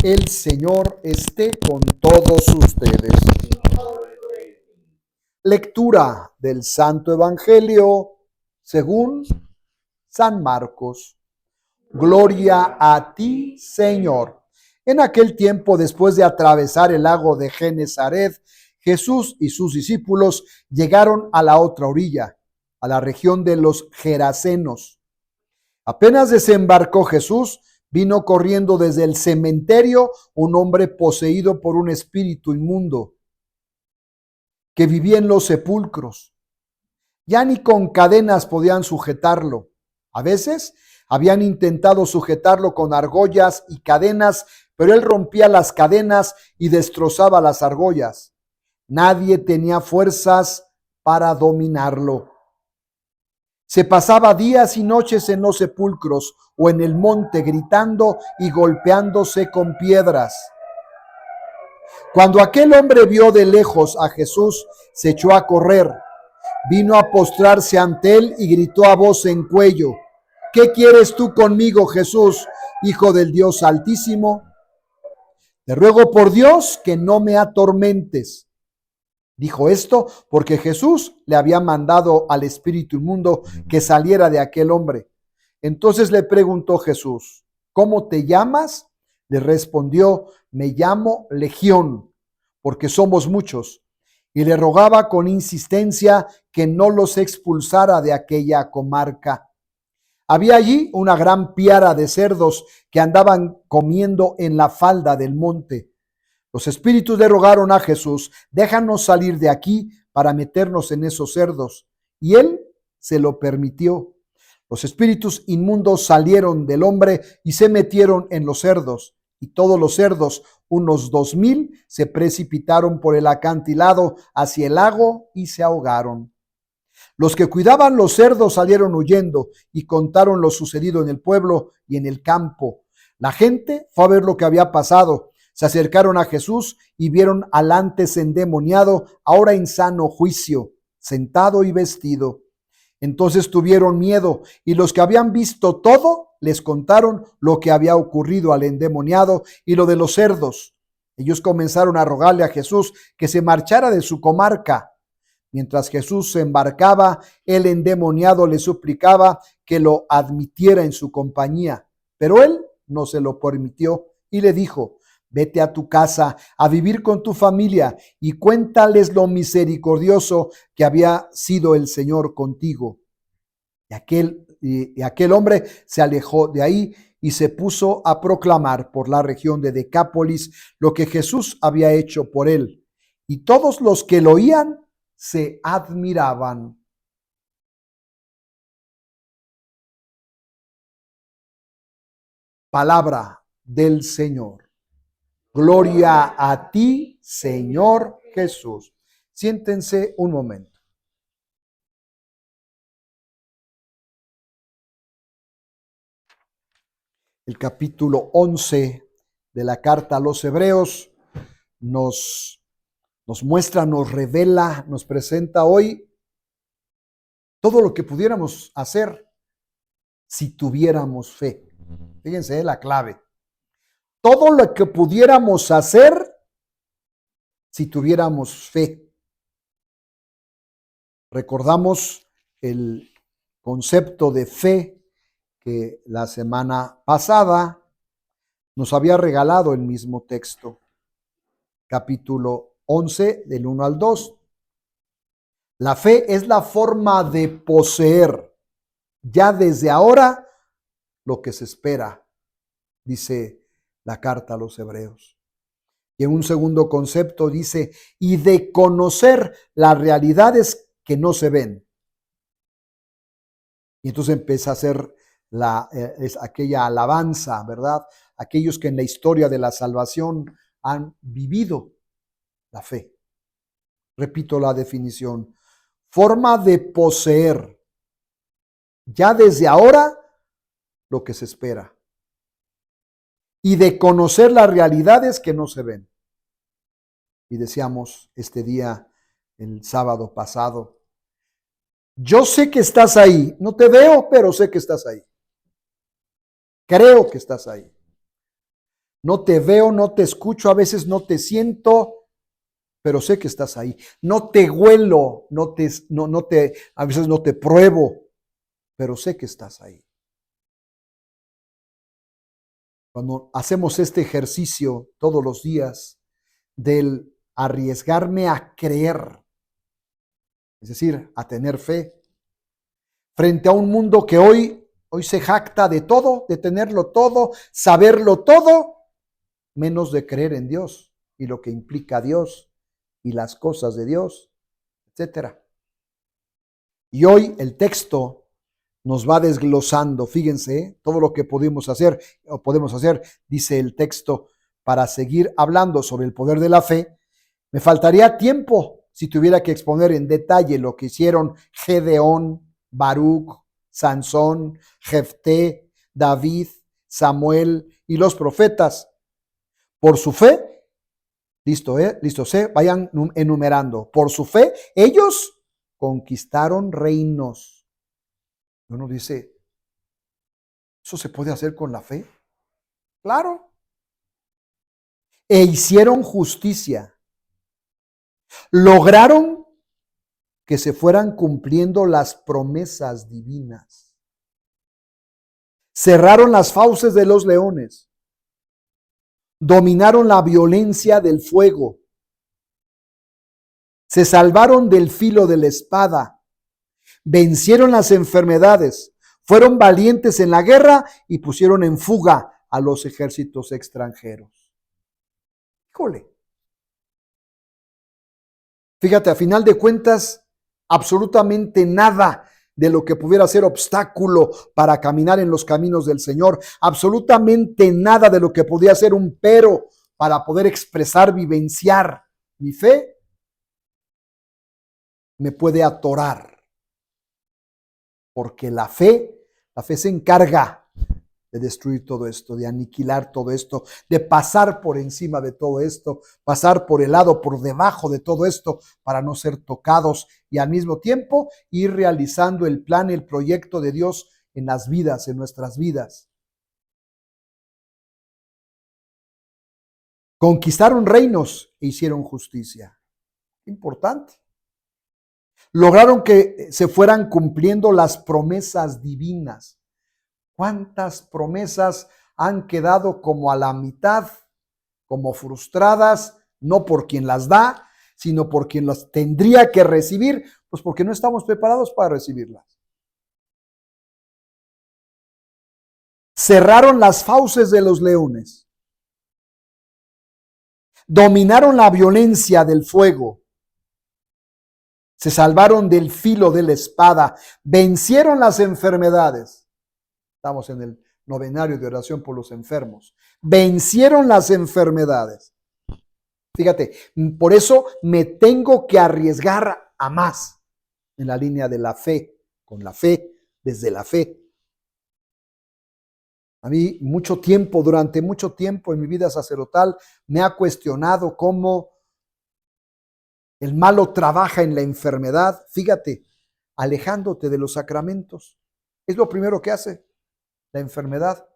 El Señor esté con todos ustedes. Lectura del Santo Evangelio según San Marcos. Gloria a ti, Señor. En aquel tiempo, después de atravesar el lago de Genesaret, Jesús y sus discípulos llegaron a la otra orilla, a la región de los Gerasenos. Apenas desembarcó Jesús, vino corriendo desde el cementerio un hombre poseído por un espíritu inmundo que vivía en los sepulcros. Ya ni con cadenas podían sujetarlo. A veces habían intentado sujetarlo con argollas y cadenas, pero él rompía las cadenas y destrozaba las argollas. Nadie tenía fuerzas para dominarlo. Se pasaba días y noches en los sepulcros o en el monte gritando y golpeándose con piedras. Cuando aquel hombre vio de lejos a Jesús, se echó a correr, vino a postrarse ante él y gritó a voz en cuello: ¿Qué quieres tú conmigo, Jesús, Hijo del Dios Altísimo? Te ruego por Dios que no me atormentes. Dijo esto porque Jesús le había mandado al espíritu inmundo que saliera de aquel hombre. Entonces le preguntó Jesús: ¿Cómo te llamas? Le respondió: me llamo Legión, porque somos muchos. Y le rogaba con insistencia que no los expulsara de aquella comarca. Había allí una gran piara de cerdos que andaban comiendo en la falda del monte. Los espíritus le rogaron a Jesús: déjanos salir de aquí para meternos en esos cerdos. Y él se lo permitió. Los espíritus inmundos salieron del hombre y se metieron en los cerdos. Y todos los cerdos, unos 2000, se precipitaron por el acantilado hacia el lago y se ahogaron. Los que cuidaban los cerdos salieron huyendo y contaron lo sucedido en el pueblo y en el campo. La gente fue a ver lo que había pasado. Se acercaron a Jesús y vieron al antes endemoniado, ahora en sano juicio, sentado y vestido. Entonces tuvieron miedo, y los que habían visto todo les contaron lo que había ocurrido al endemoniado y lo de los cerdos. Ellos comenzaron a rogarle a Jesús que se marchara de su comarca. Mientras Jesús se embarcaba, el endemoniado le suplicaba que lo admitiera en su compañía, pero él no se lo permitió y le dijo: vete a tu casa a vivir con tu familia y cuéntales lo misericordioso que había sido el Señor contigo. Y aquel hombre se alejó de ahí y se puso a proclamar por la región de Decápolis lo que Jesús había hecho por él. Y todos los que lo oían se admiraban. Palabra del Señor. Gloria a ti, Señor Jesús. Siéntense un momento. El capítulo 11 de la carta a los Hebreos nos muestra, nos revela, nos presenta hoy todo lo que pudiéramos hacer si tuviéramos fe. Fíjense la clave. Todo lo que pudiéramos hacer si tuviéramos fe. Recordamos el concepto de fe que la semana pasada nos había regalado el mismo texto. Capítulo 11, del 1 al 2. La fe es la forma de poseer ya desde ahora lo que se espera, dice la carta a los Hebreos. Y en un segundo concepto dice: y de conocer las realidades que no se ven. Y entonces empieza a hacer es aquella alabanza, ¿verdad? Aquellos que en la historia de la salvación han vivido la fe. Repito la definición: forma de poseer ya desde ahora lo que se espera, y de conocer las realidades que no se ven. Y decíamos este día, el sábado pasado: yo sé que estás ahí, no te veo, pero sé que estás ahí. Creo que estás ahí. No te veo, no te escucho, a veces no te siento, pero sé que estás ahí. No te huelo, a veces no te pruebo, pero sé que estás ahí. Cuando hacemos este ejercicio todos los días del arriesgarme a creer, es decir, a tener fe, frente a un mundo que hoy se jacta de todo, de tenerlo todo, saberlo todo, menos de creer en Dios y lo que implica Dios y las cosas de Dios, etcétera. Y hoy el texto nos va desglosando, fíjense, todo lo que podemos hacer, dice el texto, para seguir hablando sobre el poder de la fe. Me faltaría tiempo si tuviera que exponer en detalle lo que hicieron Gedeón, Baruch, Sansón, Jefté, David, Samuel y los profetas. Por su fe, vayan enumerando. Por su fe, ellos conquistaron reinos. Uno dice, ¿eso se puede hacer con la fe? Claro. E hicieron justicia. Lograron que se fueran cumpliendo las promesas divinas. Cerraron las fauces de los leones. Dominaron la violencia del fuego. Se salvaron del filo de la espada. Vencieron las enfermedades. Fueron valientes en la guerra y pusieron en fuga a los ejércitos extranjeros. Híjole. Fíjate, a final de cuentas, absolutamente nada de lo que pudiera ser obstáculo para caminar en los caminos del Señor, absolutamente nada de lo que podía ser un pero para poder expresar, vivenciar mi fe, me puede atorar. Porque la fe se encarga de destruir todo esto, de aniquilar todo esto, de pasar por encima de todo esto, pasar por el lado, por debajo de todo esto, para no ser tocados y al mismo tiempo ir realizando el plan, el proyecto de Dios en las vidas, en nuestras vidas. Conquistaron reinos e hicieron justicia. Importante. Lograron que se fueran cumpliendo las promesas divinas. ¿Cuántas promesas han quedado como a la mitad, como frustradas, no por quien las da, sino por quien las tendría que recibir? Pues porque no estamos preparados para recibirlas. Cerraron las fauces de los leones. Dominaron la violencia del fuego. Se salvaron del filo de la espada. Vencieron las enfermedades. Estamos en el novenario de oración por los enfermos. Vencieron las enfermedades. Fíjate, por eso me tengo que arriesgar a más en la línea de la fe, con la fe, desde la fe. A mí durante mucho tiempo en mi vida sacerdotal, me ha cuestionado cómo el malo trabaja en la enfermedad. Fíjate, alejándote de los sacramentos. Es lo primero que hace la enfermedad.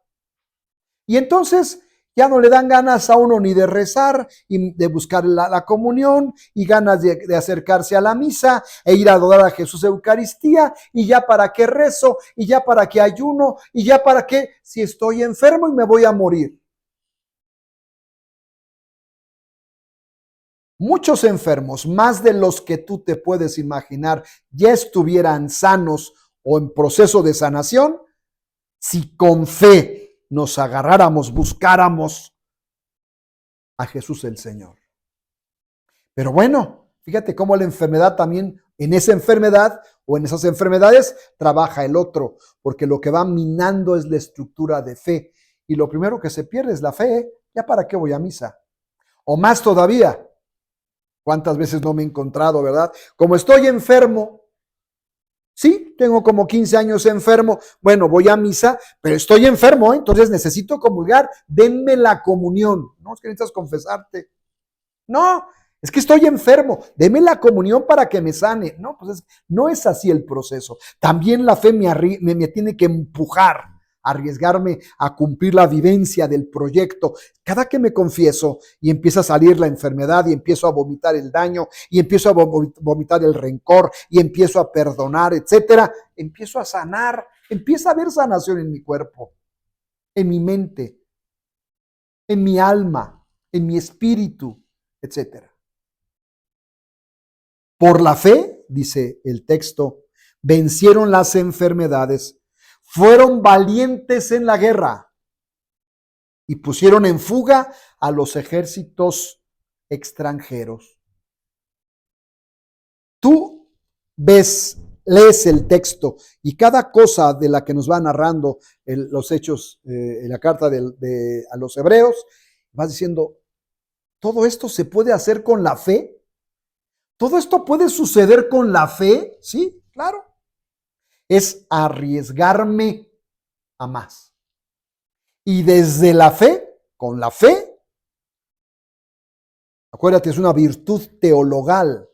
Y entonces ya no le dan ganas a uno ni de rezar y de buscar la comunión y ganas de acercarse a la misa e ir a adorar a Jesús Eucaristía, y ya para qué rezo, y ya para qué ayuno, y ya para qué si estoy enfermo y me voy a morir. Muchos enfermos, más de los que tú te puedes imaginar, ya estuvieran sanos o en proceso de sanación, si con fe nos agarráramos, buscáramos a Jesús el Señor. Pero bueno, fíjate cómo la enfermedad también, en esa enfermedad o en esas enfermedades, trabaja el otro, porque lo que va minando es la estructura de fe. Y lo primero que se pierde es la fe. ¿Ya para qué voy a misa? O más todavía, ¿cuántas veces no me he encontrado, verdad? Como estoy enfermo, sí, tengo como 15 años enfermo. Bueno, voy a misa, pero estoy enfermo, ¿eh? Entonces necesito comulgar. Denme la comunión. No, es que necesitas confesarte. No, es que estoy enfermo. Deme la comunión para que me sane. No, pues no es así el proceso. También la fe me tiene que empujar arriesgarme a cumplir la vivencia del proyecto. Cada que me confieso y empieza a salir la enfermedad y empiezo a vomitar el daño y empiezo a vomitar el rencor y empiezo a perdonar, etcétera, empiezo a sanar, empieza a haber sanación en mi cuerpo, en mi mente, en mi alma, en mi espíritu, etcétera. Por la fe, dice el texto, vencieron las enfermedades, fueron valientes en la guerra y pusieron en fuga a los ejércitos extranjeros. Tú lees el texto y cada cosa de la que nos va narrando los hechos, en la carta a los hebreos, vas diciendo, ¿todo esto se puede hacer con la fe? ¿Todo esto puede suceder con la fe? Sí, claro. Es arriesgarme a más. Y desde la fe, con la fe, acuérdate, es una virtud teologal.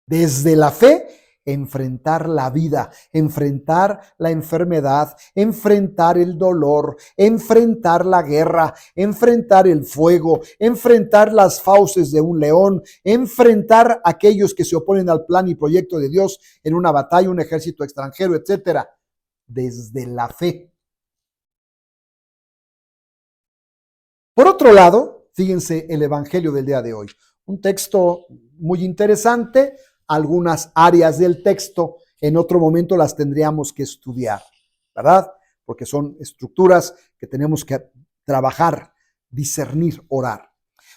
Desde la fe, enfrentar la vida, enfrentar la enfermedad, enfrentar el dolor, enfrentar la guerra, enfrentar el fuego, enfrentar las fauces de un león, enfrentar a aquellos que se oponen al plan y proyecto de Dios en una batalla, un ejército extranjero, etcétera. Desde la fe. Por otro lado, fíjense el evangelio del día de hoy. Un texto muy interesante. Algunas áreas del texto en otro momento las tendríamos que estudiar, ¿verdad? Porque son estructuras que tenemos que trabajar, discernir, orar.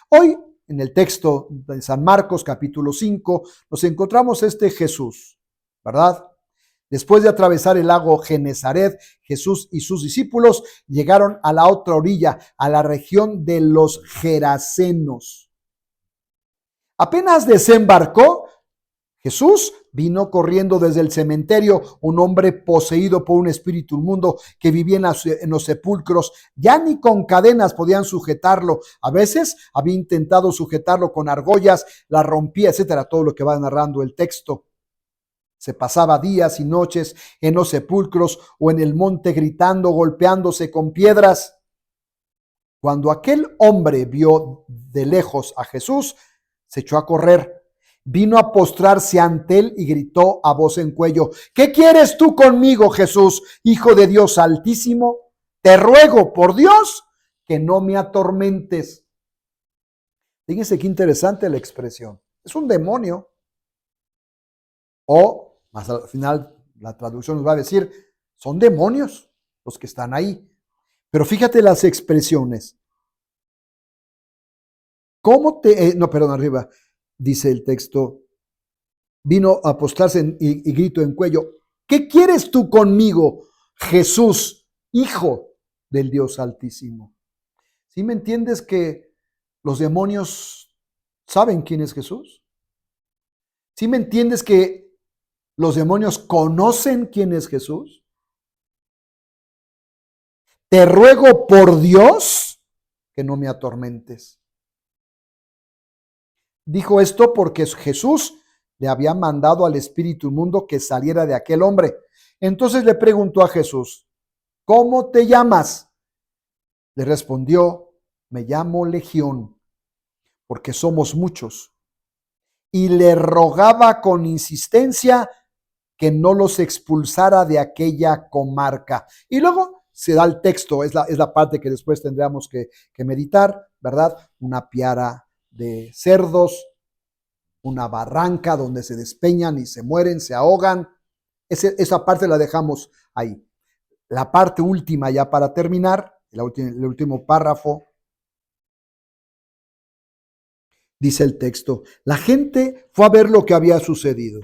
Hoy, en el texto de San Marcos, capítulo 5, nos encontramos Jesús, ¿verdad? Después de atravesar el lago Genezaret, Jesús y sus discípulos llegaron a la otra orilla, a la región de los Gerasenos. Apenas desembarcó, Jesús vino corriendo desde el cementerio, un hombre poseído por un espíritu inmundo que vivía en los sepulcros. Ya ni con cadenas podían sujetarlo. A veces había intentado sujetarlo con argollas, la rompía, etcétera, todo lo que va narrando el texto. Se pasaba días y noches en los sepulcros o en el monte gritando, golpeándose con piedras. Cuando aquel hombre vio de lejos a Jesús, se echó a correr. Vino a postrarse ante él y gritó a voz en cuello: ¿Qué quieres tú conmigo, Jesús, Hijo de Dios Altísimo? Te ruego, por Dios, que no me atormentes. Fíjense qué interesante la expresión. Es un demonio. O, más al final, la traducción nos va a decir, son demonios los que están ahí. Pero fíjate las expresiones. Arriba. Dice el texto, vino a postrarse y grito en cuello: ¿Qué quieres tú conmigo, Jesús, Hijo del Dios Altísimo? ¿Sí me entiendes que los demonios saben quién es Jesús? ¿Sí me entiendes que los demonios conocen quién es Jesús? Te ruego por Dios que no me atormentes. Dijo esto porque Jesús le había mandado al espíritu inmundo que saliera de aquel hombre. Entonces le preguntó a Jesús: ¿Cómo te llamas? Le respondió: me llamo Legión, porque somos muchos. Y le rogaba con insistencia que no los expulsara de aquella comarca. Y luego se da el texto, es la parte que después tendríamos que meditar, ¿verdad? Una piara de cerdos, una barranca donde se despeñan y se mueren, se ahogan. Esa parte la dejamos ahí. La parte última, ya para terminar, el último párrafo, dice el texto: la gente fue a ver lo que había sucedido.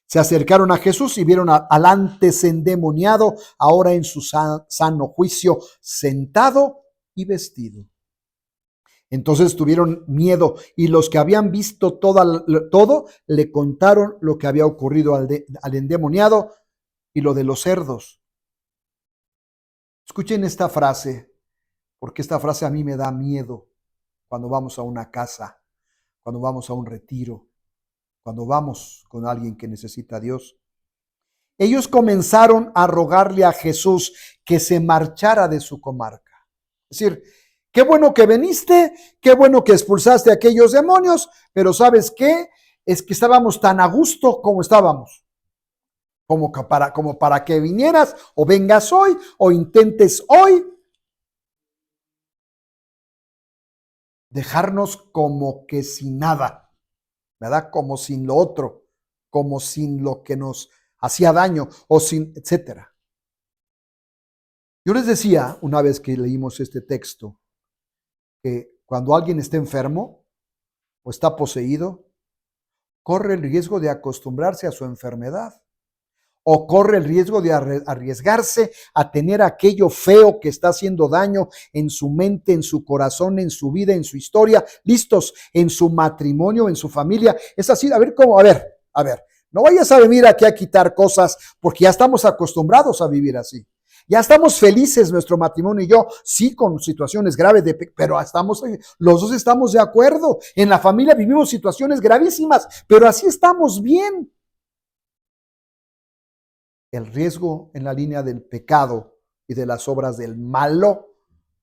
Se acercaron a Jesús y vieron al antes endemoniado, ahora en su sano juicio, sentado y vestido. Entonces tuvieron miedo y los que habían visto todo le contaron lo que había ocurrido al endemoniado y lo de los cerdos. Escuchen esta frase, porque esta frase a mí me da miedo cuando vamos a una casa, cuando vamos a un retiro, cuando vamos con alguien que necesita a Dios. ellos comenzaron a rogarle a Jesús que se marchara de su comarca. Es decir, qué bueno que viniste, qué bueno que expulsaste a aquellos demonios, pero ¿sabes qué? Es que estábamos tan a gusto como estábamos, como para que vinieras o vengas hoy o intentes hoy dejarnos como que sin nada, ¿verdad? Como sin lo otro, como sin lo que nos hacía daño o sin, etcétera. Yo les decía una vez que leímos este texto que cuando alguien está enfermo o está poseído, corre el riesgo de acostumbrarse a su enfermedad o corre el riesgo de arriesgarse a tener aquello feo que está haciendo daño en su mente, en su corazón, en su vida, en su historia, listos, en su matrimonio, en su familia. Es así, a ver cómo, a ver, no vayas a venir aquí a quitar cosas porque ya estamos acostumbrados a vivir así. Ya estamos felices, nuestro matrimonio y yo, sí, con situaciones graves, pero los dos estamos de acuerdo. En la familia vivimos situaciones gravísimas, pero así estamos bien. El riesgo en la línea del pecado y de las obras del malo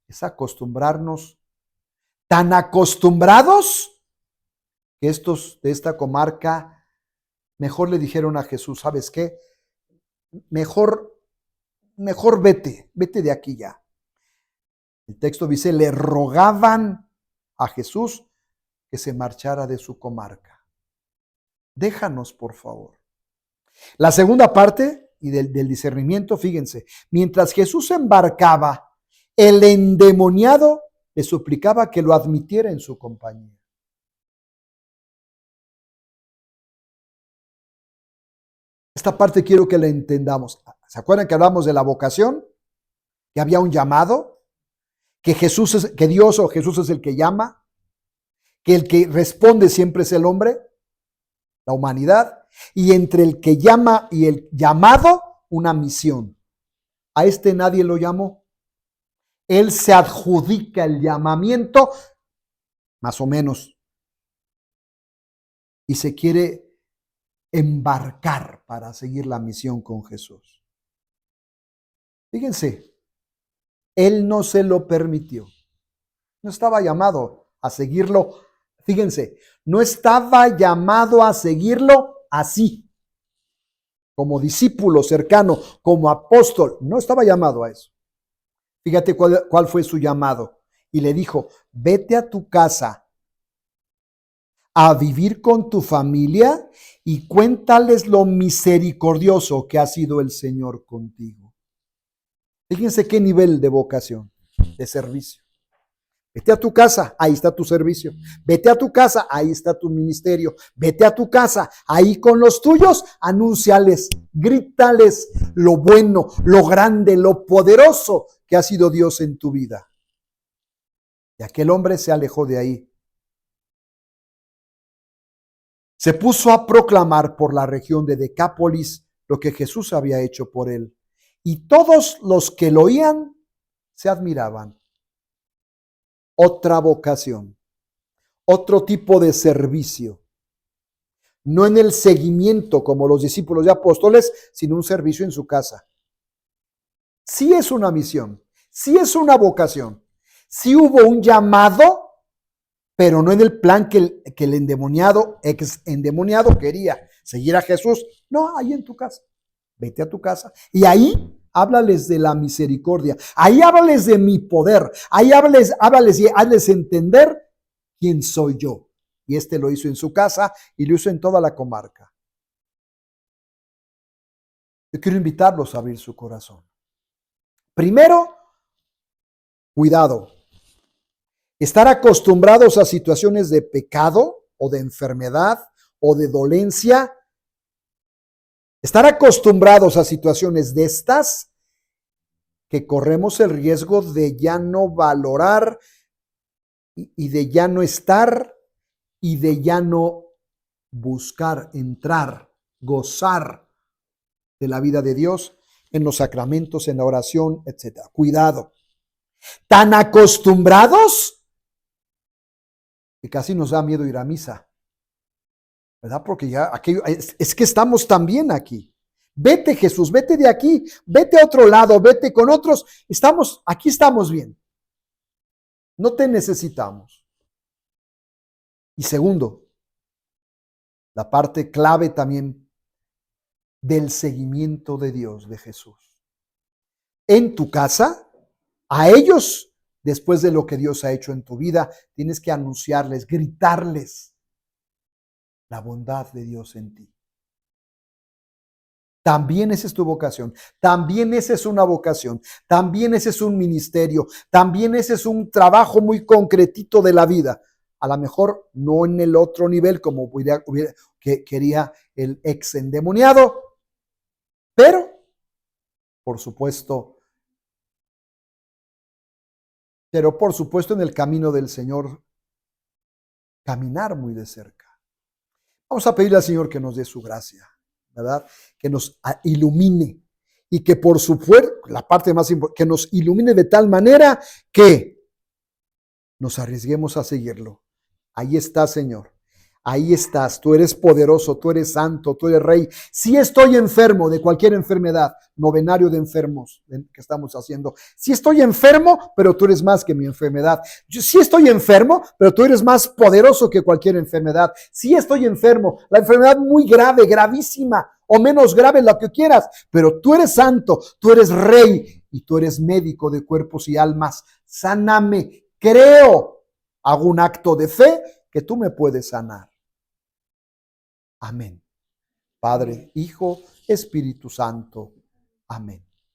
es acostumbrarnos, tan acostumbrados que estos de esta comarca mejor le dijeron a Jesús, ¿sabes qué? Mejor vete de aquí ya. El texto dice, le rogaban a Jesús que se marchara de su comarca. Déjanos, por favor. La segunda parte y del discernimiento, fíjense, mientras Jesús se embarcaba, el endemoniado le suplicaba que lo admitiera en su compañía. Esta parte quiero que la entendamos. ¿Se acuerdan que hablamos de la vocación? Que había un llamado, que Dios o Jesús es el que llama, que el que responde siempre es el hombre, la humanidad, y entre el que llama y el llamado, una misión. A este nadie lo llamó. Él se adjudica el llamamiento, más o menos, y se quiere embarcar para seguir la misión con Jesús. Fíjense, él no se lo permitió. No estaba llamado a seguirlo. Fíjense, no estaba llamado a seguirlo así, como discípulo cercano, como apóstol. No estaba llamado a eso. Fíjate cuál fue su llamado. Y le dijo, vete a tu casa a vivir con tu familia y cuéntales lo misericordioso que ha sido el Señor contigo. Fíjense qué nivel de vocación, de servicio. Vete a tu casa, ahí está tu servicio. Vete a tu casa, ahí está tu ministerio. Vete a tu casa, ahí con los tuyos, anúnciales, grítales lo bueno, lo grande, lo poderoso que ha sido Dios en tu vida. Y aquel hombre se alejó de ahí. Se puso a proclamar por la región de Decápolis lo que Jesús había hecho por él. Y todos los que lo oían se admiraban. Otra vocación, otro tipo de servicio. No en el seguimiento como los discípulos y apóstoles, sino un servicio en su casa. Sí es una misión, sí es una vocación, sí hubo un llamado, pero no en el plan que el ex endemoniado quería, seguir a Jesús. No, ahí en tu casa, vete a tu casa y ahí háblales de la misericordia, ahí háblales de mi poder, ahí háblales y hazles entender quién soy yo. Y lo hizo en su casa y lo hizo en toda la comarca. Yo quiero invitarlos a abrir su corazón. Primero, cuidado. Estar acostumbrados a situaciones de pecado o de enfermedad o de dolencia. Estar acostumbrados a situaciones de estas que corremos el riesgo de ya no valorar y de ya no estar y de ya no buscar, entrar, gozar de la vida de Dios en los sacramentos, en la oración, etc. Cuidado. Tan acostumbrados que casi nos da miedo ir a misa, ¿verdad? Porque ya aquello, es que estamos tan bien aquí. Vete, Jesús, vete de aquí, vete a otro lado, vete con otros. Aquí estamos bien. No te necesitamos. Y segundo, la parte clave también del seguimiento de Dios, de Jesús. En tu casa, a ellos, después de lo que Dios ha hecho en tu vida, tienes que anunciarles, gritarles la bondad de Dios en ti. También esa es tu vocación, también esa es una vocación, también ese es un ministerio, también ese es un trabajo muy concretito de la vida. A lo mejor no en el otro nivel como quería el ex endemoniado, pero por supuesto en el camino del Señor, caminar muy de cerca. Vamos a pedirle al Señor que nos dé su gracia, ¿verdad? Que nos ilumine y que por su fuerza, la parte más importante, que nos ilumine de tal manera que nos arriesguemos a seguirlo. Ahí está, Señor. Ahí estás, tú eres poderoso, tú eres santo, tú eres rey. Si estoy enfermo de cualquier enfermedad, novenario de enfermos que estamos haciendo. Si estoy enfermo, pero tú eres más que mi enfermedad. Yo sí estoy enfermo, pero tú eres más poderoso que cualquier enfermedad. Si estoy enfermo, la enfermedad muy grave, gravísima o menos grave, lo que quieras, pero tú eres santo, tú eres rey y tú eres médico de cuerpos y almas. Sáname, creo, hago un acto de fe que tú me puedes sanar. Amén. Padre, Hijo, Espíritu Santo. Amén.